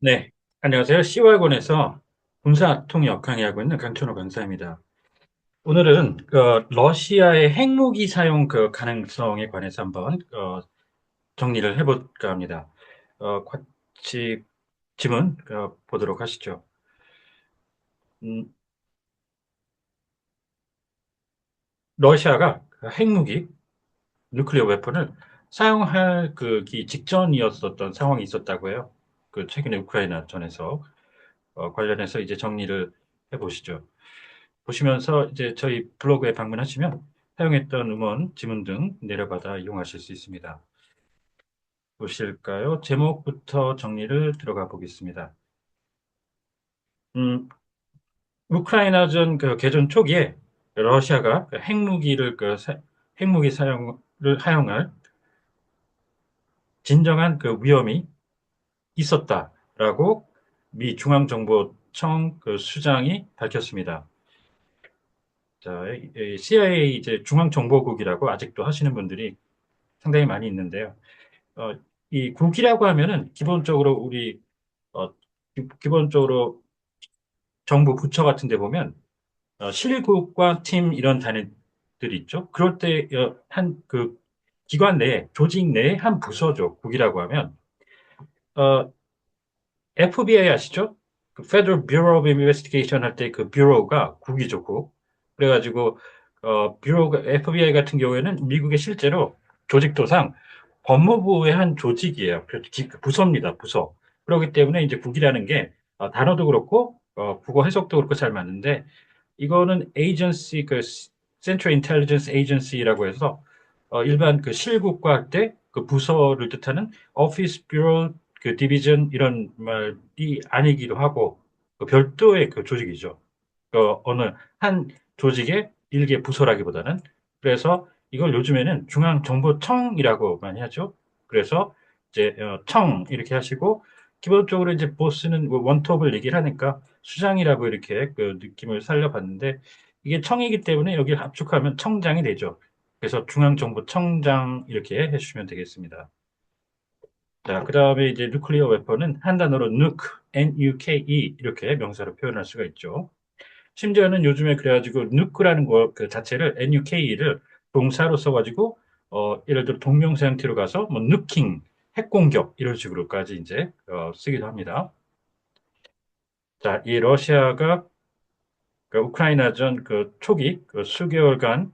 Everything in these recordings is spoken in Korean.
네, 안녕하세요. C월권에서 군사통역 강의하고 있는 강천호 강사입니다. 오늘은 러시아의 핵무기 사용 가능성에 관해서 한번 정리를 해볼까 합니다. 같이 지문 보도록 하시죠. 음, 러시아가 그 핵무기, 누클리어 웨폰을 사용할 기 직전이었었던 상황이 있었다고 해요. 최근에 우크라이나 전에서 관련해서 이제 정리를 해보시죠. 보시면서 이제 저희 블로그에 방문하시면 사용했던 음원, 지문 등 내려받아 이용하실 수 있습니다. 보실까요? 제목부터 정리를 들어가 보겠습니다. 음, 우크라이나전 개전 초기에 러시아가 핵무기를 핵무기 사용을 하용할 진정한 위험이 있었다라고 미 중앙정보청 수장이 밝혔습니다. 자, CIA 이제 중앙정보국이라고 아직도 하시는 분들이 상당히 많이 있는데요. 어, 이 국이라고 하면은 기본적으로 어, 기본적으로 정부 부처 같은 데 보면 실국과 팀 이런 단위들이 있죠. 그럴 때 한 기관 내에 조직 내에 한 부서죠. 국이라고 하면 어, FBI 아시죠? Federal Bureau of Investigation 할 때 그 뷰로가 국이죠, 국. 그래가지고 뷰로가 FBI 같은 경우에는 미국의 실제로 조직도상 법무부의 한 조직이에요. 부서입니다, 부서. 그렇기 때문에 이제 국이라는 게 단어도 그렇고 국어 해석도 그렇고 잘 맞는데 이거는 에이전시 Central Intelligence Agency라고 해서 일반 실국과 할 때 그 부서를 뜻하는 Office, Bureau, Division 이런 말이 아니기도 하고 별도의 조직이죠. 어느 한 조직의 일개 부서라기보다는 그래서 이걸 요즘에는 중앙정보청이라고 많이 하죠. 그래서 이제 청 이렇게 하시고 기본적으로 이제 보스는 원톱을 얘기를 하니까 수장이라고 이렇게 느낌을 살려봤는데 이게 청이기 때문에 여기를 압축하면 청장이 되죠. 그래서 중앙정보청장 이렇게 해주시면 되겠습니다. 자, 그 다음에 이제 누클리어 웨폰은 한 단어로 nuke, N-U-K-E 이렇게 명사로 표현할 수가 있죠. 심지어는 요즘에 그래가지고 nuke라는 거 그 자체를 nuke를 동사로 써가지고 예를 들어 동명사 형태로 가서 뭐 nuking, 핵공격 이런 식으로까지 이제 쓰기도 합니다. 자, 이 러시아가 우크라이나전 초기 수개월간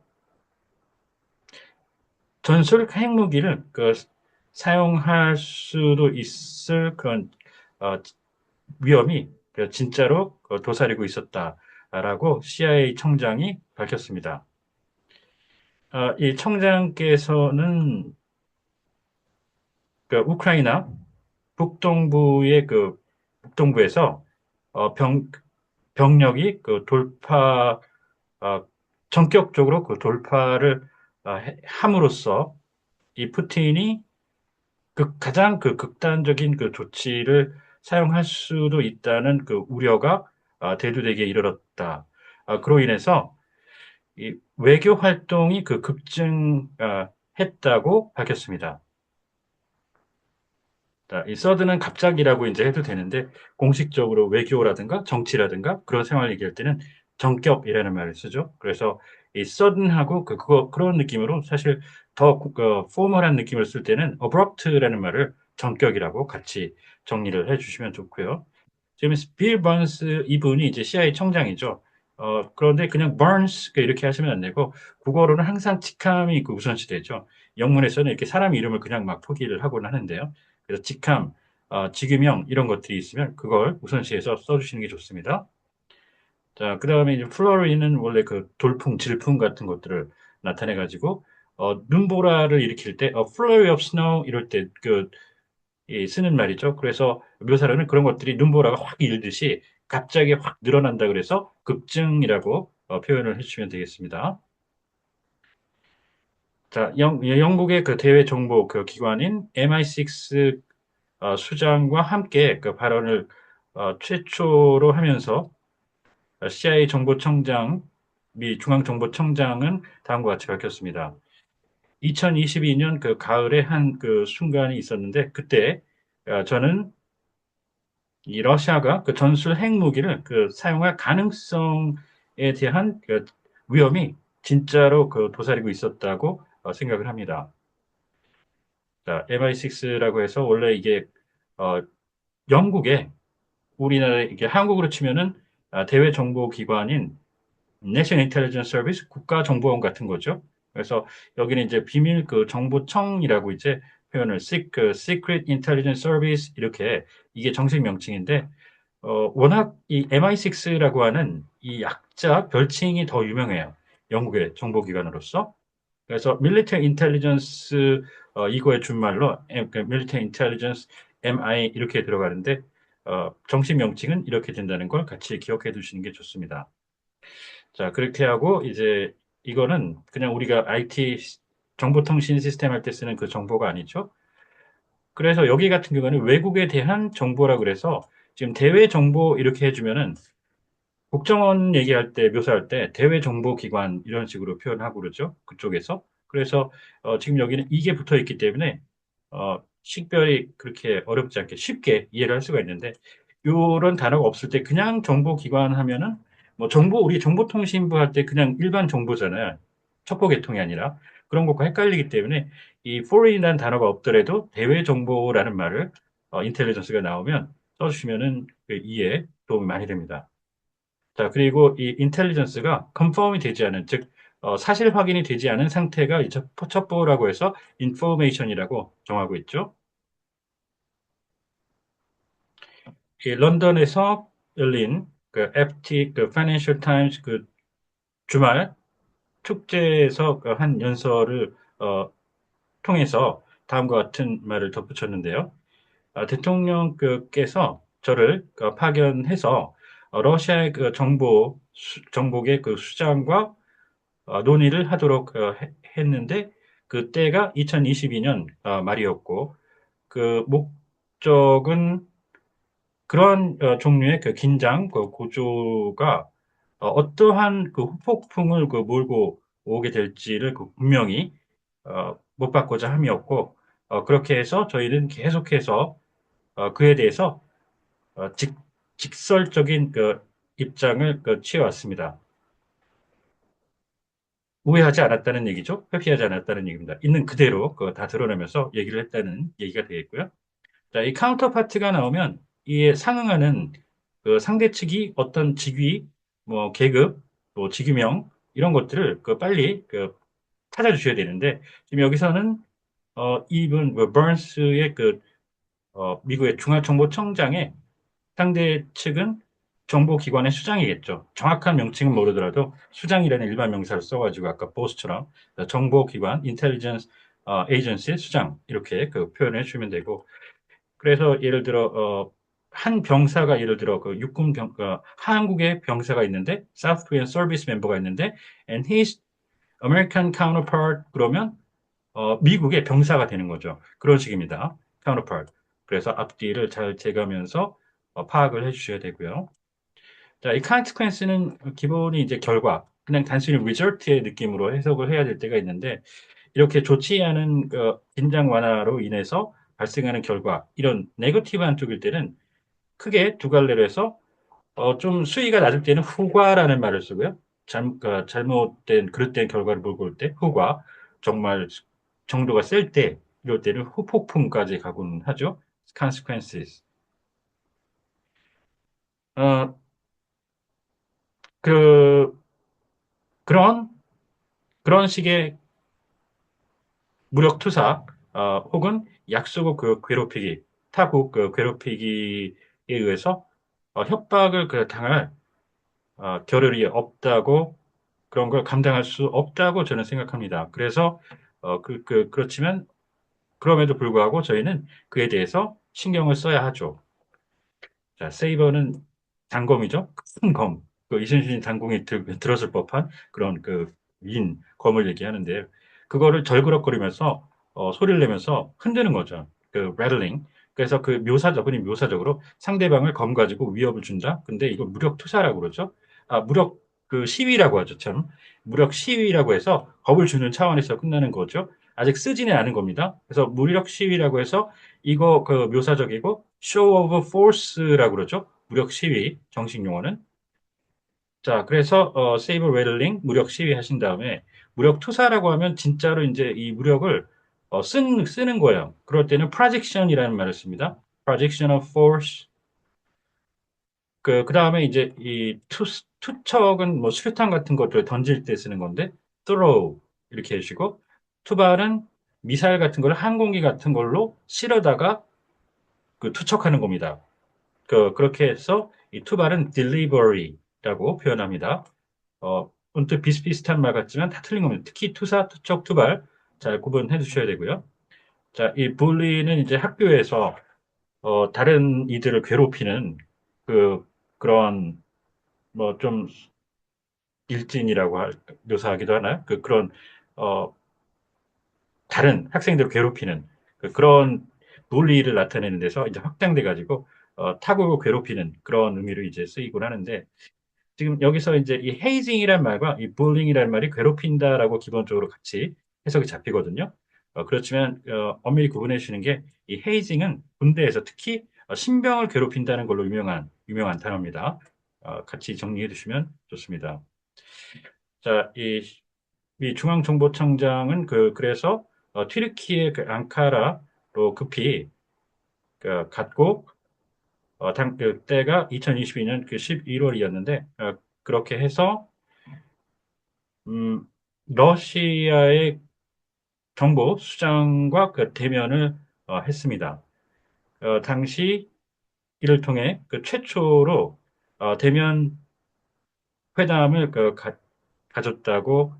전술 핵무기를 사용할 수도 있을 그런 어, 위험이 진짜로 도사리고 있었다라고 CIA 청장이 밝혔습니다. 이 청장께서는 우크라이나 북동부의 북동부에서 병력이 어, 전격적으로 돌파를 함으로써 이 푸틴이 가장 극단적인 조치를 사용할 수도 있다는 우려가 대두되기에 이르렀다. 그로 인해서 이 외교 활동이 급증했다고 밝혔습니다. 자, 이 서든은 갑자기라고 이제 해도 되는데 공식적으로 외교라든가 정치라든가 그런 생활 얘기할 때는 정격이라는 말을 쓰죠. 그래서 이 서든하고 그런 느낌으로 사실 더 포멀한 느낌을 쓸 때는 abrupt라는 말을 정격이라고 같이 정리를 해주시면 좋고요. 지금 빌 번스 이분이 이제 CIA 청장이죠. 그런데 그냥 버ን스 이렇게 하시면 안 되고 국어로는 항상 직함이 우선시되죠. 영문에서는 이렇게 사람 이름을 그냥 막 표기를 하곤 하는데요. 그래서 직함, 직유명 이런 것들이 있으면 그걸 우선시해서 써주시는 게 좋습니다. 자, 그 다음에 이제 플러리는 원래 돌풍, 질풍 같은 것들을 나타내 가지고 눈보라를 일으킬 때 flurry of snow 이럴 때 쓰는 말이죠. 그래서 묘사로는 그런 것들이 눈보라가 확 일듯이 갑자기 확 늘어난다 그래서 급증이라고 표현을 해주시면 되겠습니다. 자, 영국의 대외 정보 기관인 MI6 수장과 함께 발언을 최초로 하면서 CIA 정보청장, 미 중앙정보청장은 다음과 같이 밝혔습니다. 2022년 가을에 한 순간이 있었는데 그때 저는 이 러시아가 그 전술 핵무기를 그 사용할 가능성에 대한 그 위험이 진짜로 그 도사리고 있었다고 생각을 합니다. 자, MI6라고 해서 원래 이게 어, 영국에 우리나라 이게 한국으로 치면은 대외 정보 기관인 National Intelligence Service 국가정보원 같은 거죠. 그래서 여기는 이제 비밀 그 정보청이라고 이제 표현을 그 Secret Intelligence Service 이렇게 이게 정식 명칭인데 워낙 이 MI6라고 하는 이 약자 별칭이 더 유명해요. 영국의 정보기관으로서. 그래서 Military Intelligence 이거의 준말로 그 Military Intelligence MI 이렇게 들어가는데 정식 명칭은 이렇게 된다는 걸 같이 기억해 두시는 게 좋습니다. 자, 그렇게 하고 이제 이거는 그냥 우리가 IT 정보통신 시스템 할 때 쓰는 그 정보가 아니죠. 그래서 여기 같은 경우는 외국에 대한 정보라 그래서 지금 대외 정보 이렇게 해주면은 국정원 얘기할 때 묘사할 때 대외 정보 기관 이런 식으로 표현하고 그러죠. 그쪽에서. 그래서 지금 여기는 이게 붙어 있기 때문에 식별이 그렇게 어렵지 않게 쉽게 이해를 할 수가 있는데 이런 단어가 없을 때 그냥 정보 기관 하면은 뭐 정보 우리 정보통신부 할 때 그냥 일반 정보잖아요. 첩보 계통이 아니라 그런 것과 헷갈리기 때문에 이 foreign이라는 단어가 없더라도 대외 정보라는 말을 인텔리전스가 나오면 써주시면은 그 이해에 도움이 많이 됩니다. 자, 그리고 이 인텔리전스가 컨펌이 되지 않은, 즉, 사실 확인이 되지 않은 상태가 이 첩보라고 해서 인포메이션이라고 정하고 있죠. 이 런던에서 열린 그 FT, 그 파이낸셜 타임스 그 주말 축제에서 그한 연설을 통해서 다음과 같은 말을 덧붙였는데요. 대통령께서 저를 파견해서 러시아의 그 정보의 그 수장과 논의를 하도록 했는데 그때가 2022년 말이었고 그 목적은 그런 종류의 그 긴장, 그 고조가 어떠한 그 후폭풍을 그 몰고 오게 될지를 그 분명히 못 받고자 함이었고 그렇게 해서 저희는 계속해서 그에 대해서 직설적인 그 입장을 취해왔습니다. 오해하지 않았다는 얘기죠. 회피하지 않았다는 얘기입니다. 있는 그대로 그거 다 드러내면서 얘기를 했다는 얘기가 되겠고요. 자, 이 카운터 파트가 나오면 이에 상응하는 그 상대 측이 어떤 직위, 뭐 계급, 또 직위명 이런 것들을 빨리 찾아주셔야 되는데 지금 여기서는 이분 버언스의 미국의 중앙정보청장의 상대 측은 정보기관의 수장이겠죠. 정확한 명칭은 모르더라도 수장이라는 일반 명사를 써가지고 아까 보스처럼 정보기관, 인텔리전스 에이전시의 수장 이렇게 표현을 해주면 되고 그래서 예를 들어 한 병사가 예를 들어 그 육군 한국의 병사가 있는데 South Korean Service 멤버가 있는데 and his American counterpart 그러면 미국의 병사가 되는 거죠. 그런 식입니다. counterpart. 그래서 앞뒤를 잘 재가면서 파악을 해주셔야 되고요. 자, 이 consequence는 기본이 이제 결과, 그냥 단순히 result의 느낌으로 해석을 해야 될 때가 있는데, 이렇게 좋지 않은 긴장 완화로 인해서 발생하는 결과, 이런 네거티브한 쪽일 때는 크게 두 갈래로 해서 좀 수위가 낮을 때는 후과라는 말을 쓰고요. 잘못된, 그릇된 결과를 몰고 올 때, 후과. 정말 정도가 셀 때, 이럴 때는 후폭풍까지 가곤 하죠. consequences. 어, 그, 그런, 그런 식의 무력투사, 혹은 약소국 괴롭히기, 타국 괴롭히기에 의해서 협박을 당할 겨를이 없다고 그런 걸 감당할 수 없다고 저는 생각합니다. 그래서 그렇지만 그럼에도 불구하고 저희는 그에 대해서 신경을 써야 하죠. 자, 세이버는 단검이죠. 큰 검. 이순신 장군이 들었을 법한 그런 검을 얘기하는데요. 그거를 절그럭거리면서 소리를 내면서 흔드는 거죠. rattling. 그래서 흔히 묘사적으로 상대방을 검 가지고 위협을 준다. 근데 이거 무력 투사라고 그러죠. 무력 시위라고 하죠. 참 무력 시위라고 해서 겁을 주는 차원에서 끝나는 거죠. 아직 쓰지는 않은 겁니다. 그래서 무력 시위라고 해서 이거 묘사적이고 show of force라고 그러죠. 무력 시위, 정식 용어는. 자, 그래서 saber rattling, 무력 시위 하신 다음에 무력 투사라고 하면 진짜로 이제 이 무력을 쓰는 거예요. 그럴 때는 projection이라는 말을 씁니다. projection of force. 그 다음에 이제 이 투척은 뭐 수류탄 같은 것들 던질 때 쓰는 건데 throw 이렇게 해주시고 투발은 미사일 같은 걸 항공기 같은 걸로 실어다가 그 투척하는 겁니다. 그렇게 해서 이 투발은 delivery라고 표현합니다. 언뜻 비슷비슷한 말 같지만 다 틀린 겁니다. 특히 투사, 투척, 투발 잘 구분해 주셔야 되고요. 자, 이 bully는 이제 학교에서 다른 이들을 괴롭히는 그런 뭐 좀 일진이라고 묘사하기도 하나요? 그런 어, 다른 학생들을 괴롭히는 그런 논리를 나타내는 데서 이제 확장돼 가지고 타국을 괴롭히는 그런 의미로 이제 쓰이곤 하는데 지금 여기서 이제 이 헤이징이란 말과 이 bullying이라는 말이 괴롭힌다라고 기본적으로 같이 해석이 잡히거든요. 그렇지만 엄밀히 구분해 주시는 게 이 헤이징은 군대에서 특히 신병을 괴롭힌다는 걸로 유명한 단어입니다. 같이 정리해 주시면 좋습니다. 자, 이 중앙정보청장은 그래서 튀르키예 앙카라로 급히 갔고 그때가 2022년 11월이었는데 그렇게 해서 음, 러시아의 정보 수장과 대면을 했습니다. 당시 이를 통해 최초로 대면 회담을 가졌다고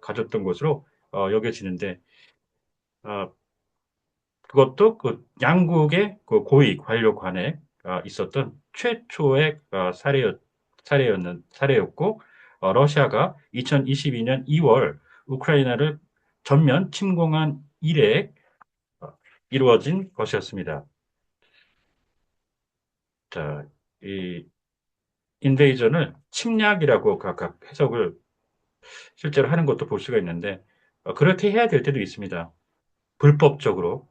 가졌던 것으로 여겨지는데 어, 그것도 양국의 고위 관료 간에 있었던 최초의 사례였고 러시아가 2022년 2월 우크라이나를 전면 침공한 이래 어, 이루어진 것이었습니다. 자, 이 인베이전을 침략이라고 각각 해석을 실제로 하는 것도 볼 수가 있는데 그렇게 해야 될 때도 있습니다. 불법적으로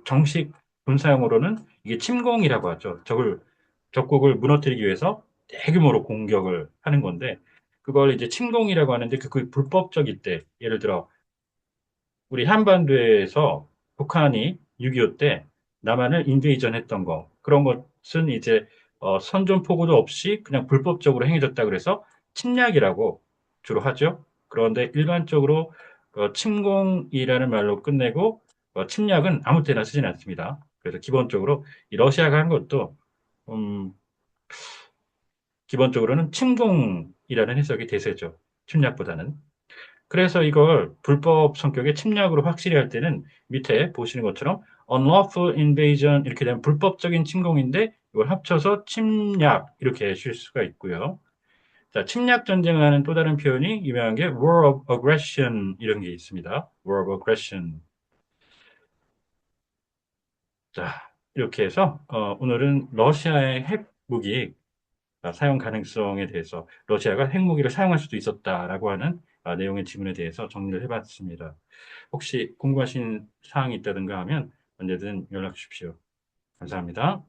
정식 군사용어로는 이게 침공이라고 하죠. 적국을 무너뜨리기 위해서 대규모로 공격을 하는 건데 그걸 이제 침공이라고 하는데 그게 불법적일 때 예를 들어 우리 한반도에서 북한이 6.25 때 남한을 인베이전 했던 거 그런 것은 이제 선전포고도 없이 그냥 불법적으로 행해졌다 그래서 침략이라고 주로 하죠. 그런데 일반적으로 침공이라는 말로 끝내고 침략은 아무 때나 쓰지는 않습니다. 그래서 기본적으로 이 러시아가 한 것도 음, 기본적으로는 침공이라는 해석이 대세죠. 침략보다는. 그래서 이걸 불법 성격의 침략으로 확실히 할 때는 밑에 보시는 것처럼 unlawful invasion 이렇게 되면 불법적인 침공인데 이걸 합쳐서 침략 이렇게 쓸 수가 있고요. 자, 침략 전쟁을 하는 또 다른 표현이 유명한 게 war of aggression 이런 게 있습니다. war of aggression. 자, 이렇게 해서 오늘은 러시아의 핵무기 사용 가능성에 대해서 러시아가 핵무기를 사용할 수도 있었다라고 하는 내용의 지문에 대해서 정리를 해봤습니다. 혹시 궁금하신 사항이 있다든가 하면 언제든 연락 주십시오. 감사합니다.